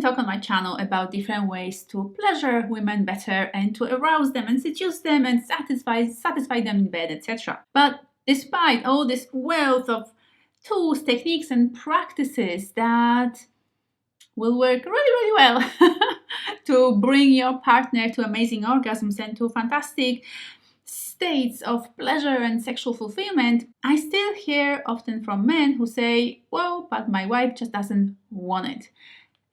talk on my channel about different ways to pleasure women better and to arouse them and seduce them and satisfy them in bed, etc. But despite all this wealth of tools, techniques, and practices that will work really well to bring your partner to amazing orgasms and to fantastic states of pleasure and sexual fulfillment, I still hear often from men who say, well, but my wife just doesn't want it.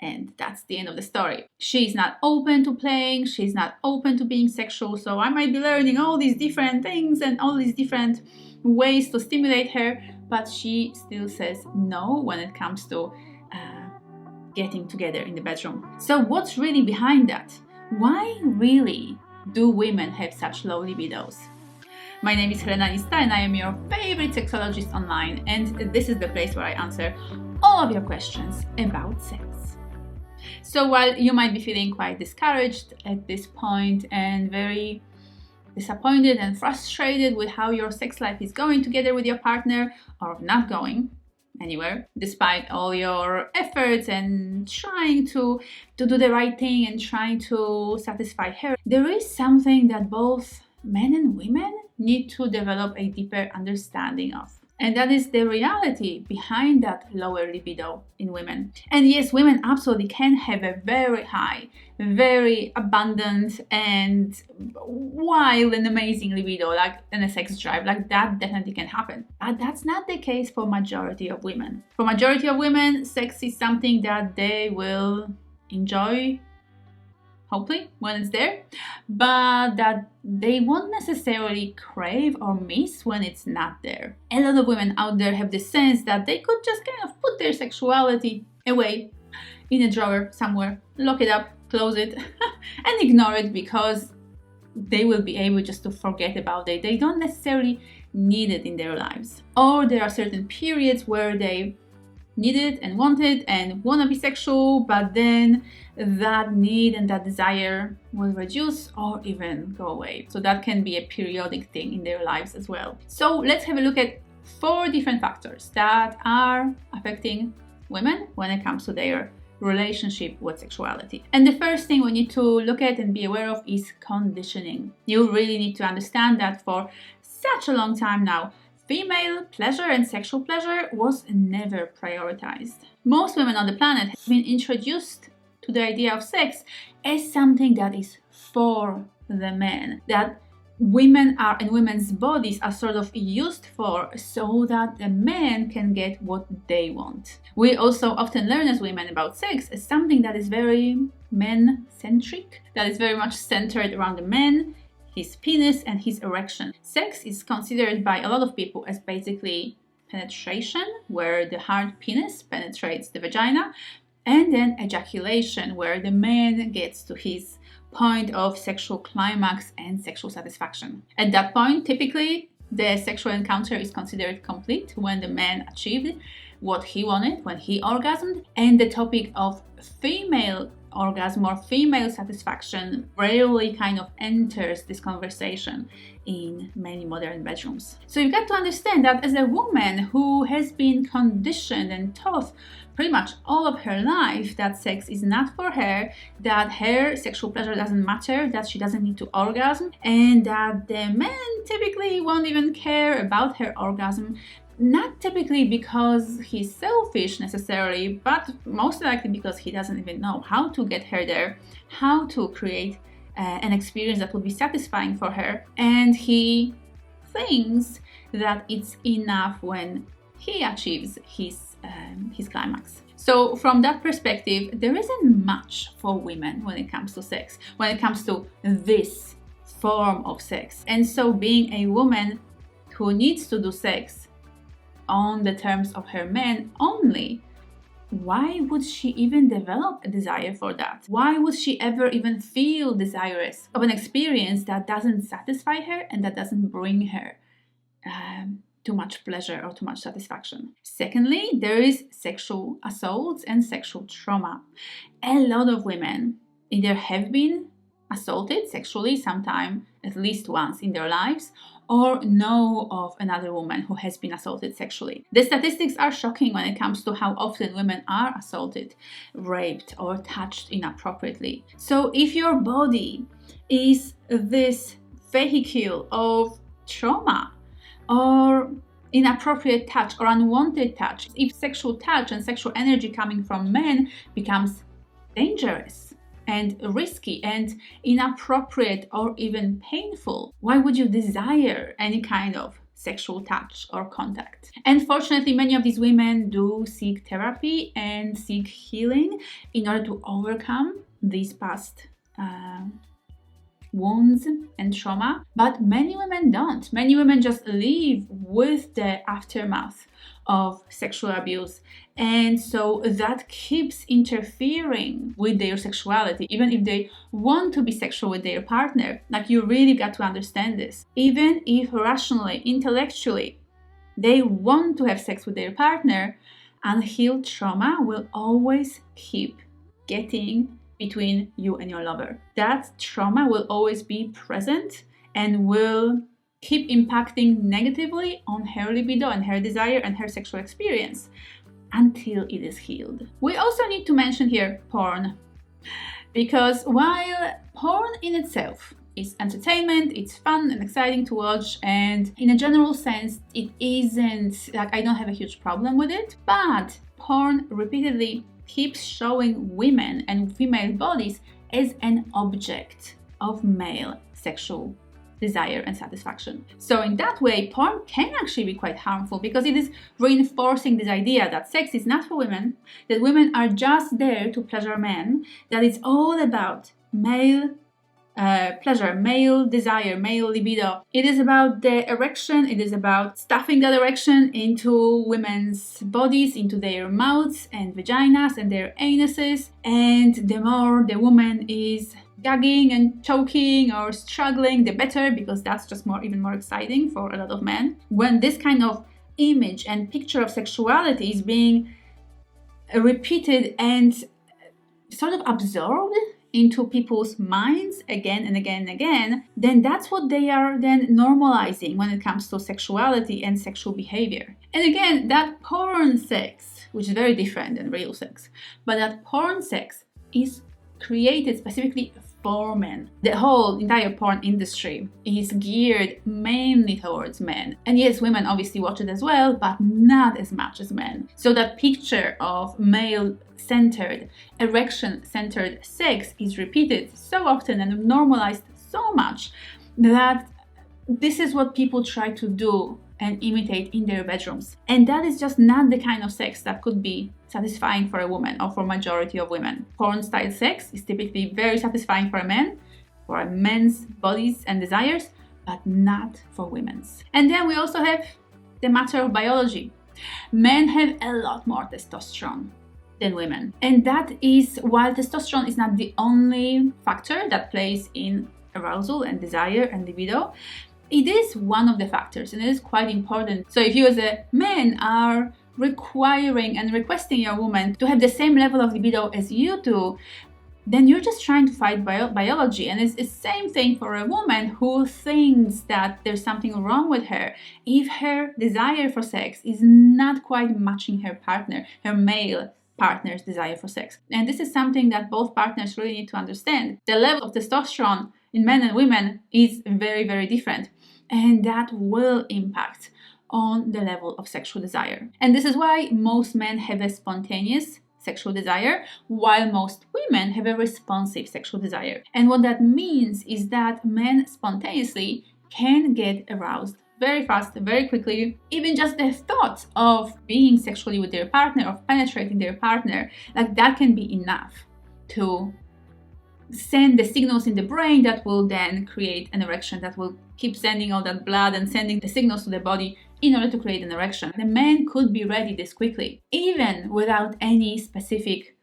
And that's the end of the story. She's not open to playing, she's not open to being sexual, so I might be learning all these different things and all these different ways to stimulate her, but she still says no when it comes to getting together in the bedroom. So what's really behind that? Why really do women have such low libidos? My name is Helena Nista and I am your favorite sexologist online, and this is the place where I answer all of your questions about sex. So while you might be feeling quite discouraged at this point and very disappointed and frustrated with how your sex life is going together with your partner or not going anywhere, despite all your efforts and trying to do the right thing and trying to satisfy her, there is something that both men and women need to develop a deeper understanding of. And that is the reality behind that lower libido in women. And yes, women absolutely can have a very high, very abundant and wild and amazing libido, like in a sex drive, like that definitely can happen. But that's not the case for majority of women. For majority of women, sex is something that they will enjoy, hopefully, when it's there, but that they won't necessarily crave or miss when it's not there. A lot of women out there have the sense that they could just kind of put their sexuality away in a drawer somewhere, lock it up, close it, and ignore it because they will be able just to forget about it. They don't necessarily need it in their lives. Or there are certain periods where they need it and want it and want to be sexual, but then that need and that desire will reduce or even go away. So that can be a periodic thing in their lives as well. So let's have a look at 4 different factors that are affecting women when it comes to their relationship with sexuality. And the first thing we need to look at and be aware of is conditioning. You really need to understand that for such a long time now, female pleasure and sexual pleasure was never prioritized. Most women on the planet have been introduced to the idea of sex as something that is for the men, that women are and women's bodies are sort of used for so that the men can get what they want. We also often learn as women about sex as something that is very men-centric, that is very much centered around the man, his penis and his erection. Sex is considered by a lot of people as basically penetration, where the hard penis penetrates the vagina, and then ejaculation, where the man gets to his point of sexual climax and sexual satisfaction. At that point, typically, the sexual encounter is considered complete when the man achieved what he wanted, when he orgasmed, and the topic of female orgasm or female satisfaction rarely kind of enters this conversation in many modern bedrooms. So you've got to understand that as a woman who has been conditioned and taught pretty much all of her life that sex is not for her, that her sexual pleasure doesn't matter, that she doesn't need to orgasm, and that the man typically won't even care about her orgasm, not typically because he's selfish necessarily, but most likely because he doesn't even know how to get her there, how to create an experience that will be satisfying for her, and he thinks that it's enough when he achieves his climax. So from that perspective, there isn't much for women when it comes to sex, when it comes to this form of sex. And so being a woman who needs to do sex on the terms of her man only, why would she even develop a desire for that? Why would she ever even feel desirous of an experience that doesn't satisfy her and that doesn't bring her too much pleasure or too much satisfaction? Secondly, there is sexual assaults and sexual trauma. A lot of women either have been assaulted sexually sometime at least once in their lives, or know of another woman who has been assaulted sexually. The statistics are shocking when it comes to how often women are assaulted, raped, or touched inappropriately. So if your body is this vehicle of trauma or inappropriate touch or unwanted touch, if sexual touch and sexual energy coming from men becomes dangerous and risky and inappropriate or even painful, why would you desire any kind of sexual touch or contact? And fortunately, many of these women do seek therapy and seek healing in order to overcome these past wounds and trauma, but many women don't. Many women just live with the aftermath of sexual abuse, and so that keeps interfering with their sexuality, even if they want to be sexual with their partner. Like, you really got to understand this. Even if rationally, intellectually, they want to have sex with their partner, unhealed trauma will always keep getting between you and your lover. That trauma will always be present and will keep impacting negatively on her libido and her desire and her sexual experience until it is healed. We also need to mention here porn, because while porn in itself is entertainment, it's fun and exciting to watch, and in a general sense it isn't like I don't have a huge problem with it, but porn repeatedly keeps showing women and female bodies as an object of male sexual desire and satisfaction. So in that way, porn can actually be quite harmful, because it is reinforcing this idea that sex is not for women, that women are just there to pleasure men, that it's all about male pleasure, male desire, male libido. It is about the erection, it is about stuffing that erection into women's bodies, into their mouths and vaginas and their anuses, and the more the woman is gagging and choking or struggling, the better, because that's just even more exciting for a lot of men. When this kind of image and picture of sexuality is being repeated and sort of absorbed into people's minds again and again and again, then that's what they are then normalizing when it comes to sexuality and sexual behavior. And again, that porn sex, which is very different than real sex, but that porn sex is created specifically for men. The whole entire porn industry is geared mainly towards men. And yes, women obviously watch it as well, but not as much as men. So that picture of male-centered, erection-centered sex is repeated so often and normalized so much that this is what people try to do and imitate in their bedrooms. And that is just not the kind of sex that could be satisfying for a woman or for a majority of women. Porn-style sex is typically very satisfying for a man, for a man's bodies and desires, but not for women's. And then we also have the matter of biology. Men have a lot more testosterone than women. And that is, while testosterone is not the only factor that plays in arousal and desire and libido, it is one of the factors, and it is quite important. So if you as a man are requiring and requesting your woman to have the same level of libido as you do, then you're just trying to fight biology. And it's the same thing for a woman who thinks that there's something wrong with her if her desire for sex is not quite matching her partner, her male partner's desire for sex. And this is something that both partners really need to understand. The level of testosterone in men and women is very, very different. And that will impact on the level of sexual desire. And this is why most men have a spontaneous sexual desire, while most women have a responsive sexual desire. And what that means is that men spontaneously can get aroused very fast, very quickly. Even just the thought of being sexually with their partner, of penetrating their partner, like that can be enough to send the signals in the brain that will then create an erection, that will keep sending all that blood and sending the signals to the body in order to create an erection. The man could be ready this quickly, even without any specific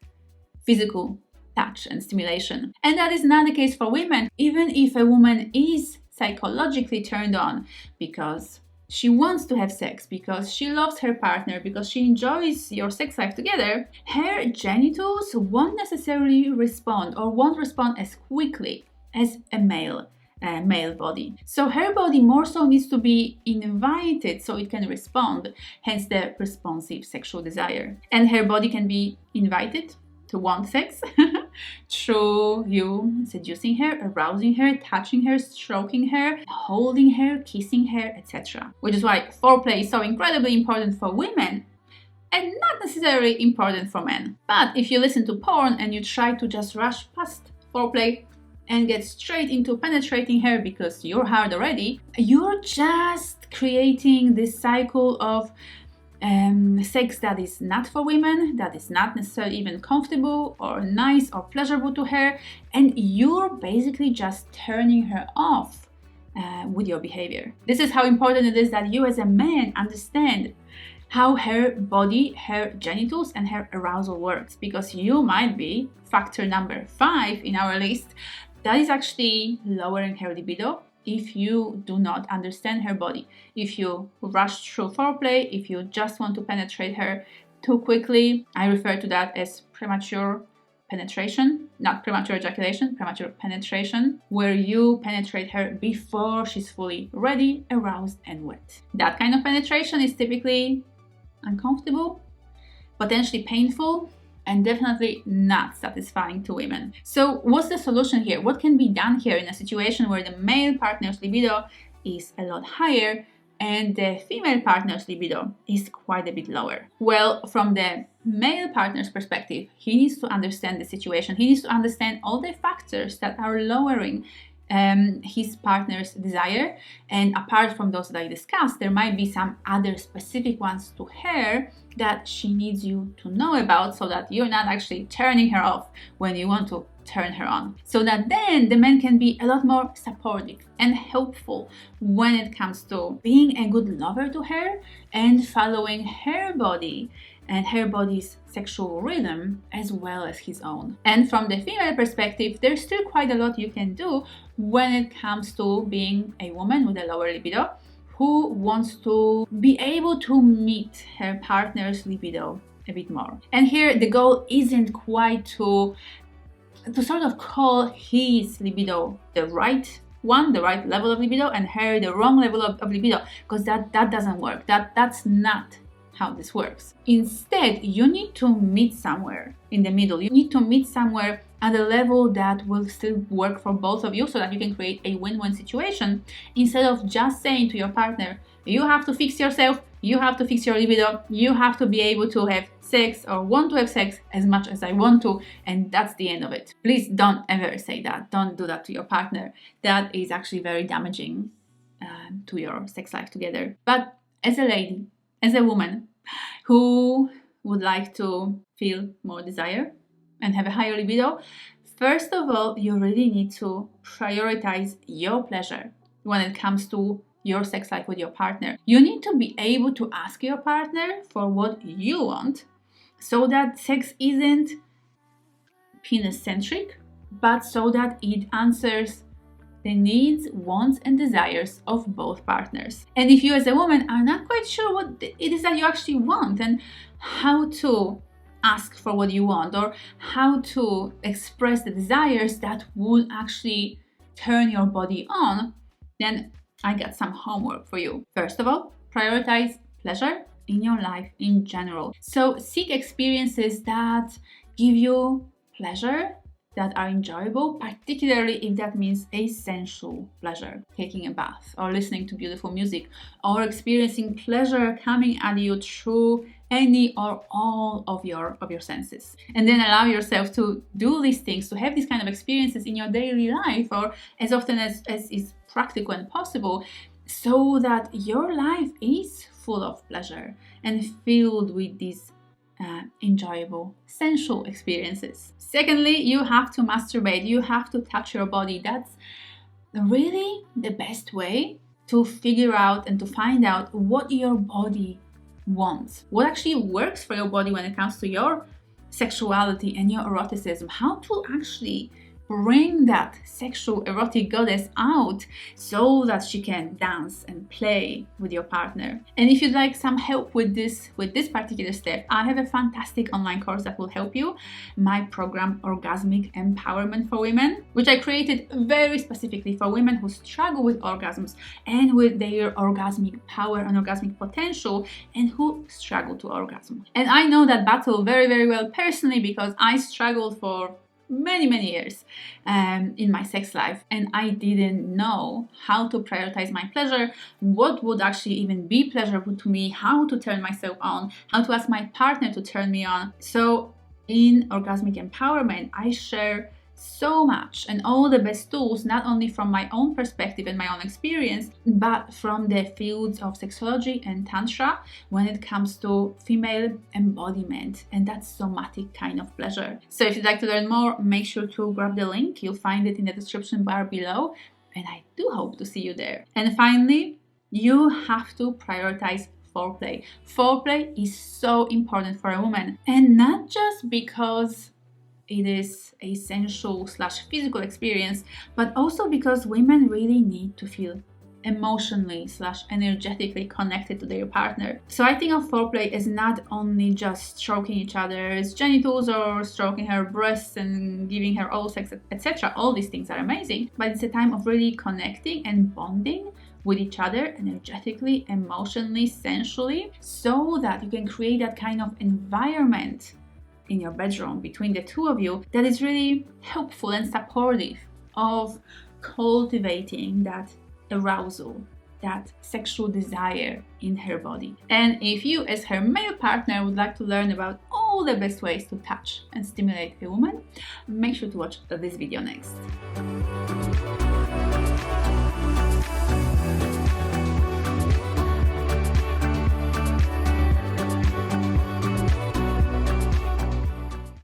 physical touch and stimulation. And that is not the case for women. Even if a woman is psychologically turned on because she wants to have sex, because she loves her partner, because she enjoys your sex life together, her genitals won't necessarily respond or won't respond as quickly as a male male body. So her body more so needs to be invited so it can respond, hence the responsive sexual desire. And her body can be invited to want sex through you seducing her, arousing her, touching her, stroking her, holding her, kissing her, etc. Which is why foreplay is so incredibly important for women and not necessarily important for men. But if you listen to porn and you try to just rush past foreplay and get straight into penetrating her because you're hard already, you're just creating this cycle of sex that is not for women, that is not necessarily even comfortable or nice or pleasurable to her, and you're basically just turning her off with your behavior. This is how important it is that you as a man understand how her body, her genitals, and her arousal works, because you might be factor number 5 in our list that is actually lowering her libido if you do not understand her body. If you rush through foreplay, if you just want to penetrate her too quickly, I refer to that as premature penetration, not premature ejaculation, premature penetration, where you penetrate her before she's fully ready, aroused, and wet. That kind of penetration is typically uncomfortable, potentially painful, and definitely not satisfying to women. So what's the solution here? What can be done here in a situation where the male partner's libido is a lot higher and the female partner's libido is quite a bit lower? Well, from the male partner's perspective, he needs to understand the situation. He needs to understand all the factors that are lowering his partner's desire, and apart from those that I discussed, there might be some other specific ones to her that she needs you to know about, so that you're not actually turning her off when you want to turn her on, so that then the man can be a lot more supportive and helpful when it comes to being a good lover to her and following her body and her body's sexual rhythm as well as his own. And from the female perspective, there's still quite a lot you can do when it comes to being a woman with a lower libido who wants to be able to meet her partner's libido a bit more. And here the goal isn't quite to sort of call his libido the right one, the right level of libido, and her the wrong level of libido, because that doesn't work. That's not how this works. Instead, you need to meet somewhere in the middle. You need to meet somewhere at a level that will still work for both of you, so that you can create a win-win situation, instead of just saying to your partner, you have to fix yourself, you have to fix your libido, you have to be able to have sex or want to have sex as much as I want to, and that's the end of it. Please don't ever say that. Don't do that to your partner. That is actually very damaging to your sex life together. But as a lady, as a woman who would like to feel more desire and have a higher libido, first of all, you really need to prioritize your pleasure when it comes to your sex life with your partner. You need to be able to ask your partner for what you want, so that sex isn't penis-centric, but so that it answers the needs, wants, and desires of both partners. And if you as a woman are not quite sure what it is that you actually want and how to ask for what you want, or how to express the desires that would actually turn your body on, then I got some homework for you. First of all, prioritize pleasure in your life in general. So seek experiences that give you pleasure, that are enjoyable, particularly if that means a sensual pleasure, taking a bath or listening to beautiful music, or experiencing pleasure coming at you through any or all of your senses. And then allow yourself to do these things, to have these kind of experiences in your daily life, or as often as is practical and possible, so that your life is full of pleasure and filled with these enjoyable sensual experiences. Secondly, you have to masturbate. You have to touch your body. That's really the best way to figure out and to find out what your body wants, what actually works for your body when it comes to your sexuality and your eroticism, how to actually bring that sexual erotic goddess out so that she can dance and play with your partner. And if you'd like some help with this particular step, I have a fantastic online course that will help you, my program Orgasmic Empowerment for Women, which I created very specifically for women who struggle with orgasms and with their orgasmic power and orgasmic potential, and who struggle to orgasm. And I know that battle very, very well personally, because I struggled for many years in my sex life, and I didn't know how to prioritize my pleasure, what would actually even be pleasurable to me, how to turn myself on, how to ask my partner to turn me on. So in Orgasmic Empowerment, I share so much and all the best tools, not only from my own perspective and my own experience, but from the fields of sexology and tantra when it comes to female embodiment and that somatic kind of pleasure. So if you'd like to learn more, make sure to grab the link. You'll find it in the description bar below, and I do hope to see you there. And finally, you have to prioritize foreplay. Foreplay is so important for a woman, and not just because it is a sensual/physical experience, but also because women really need to feel emotionally/energetically connected to their partner. So I think of foreplay as not only just stroking each other's genitals or stroking her breasts and giving her oral sex, etc. All these things are amazing, but it's a time of really connecting and bonding with each other energetically, emotionally, sensually, so that you can create that kind of environment in your bedroom between the two of you that is really helpful and supportive of cultivating that arousal, that sexual desire in her body. And if you, as her male partner, would like to learn about all the best ways to touch and stimulate a woman, make sure to watch this video next.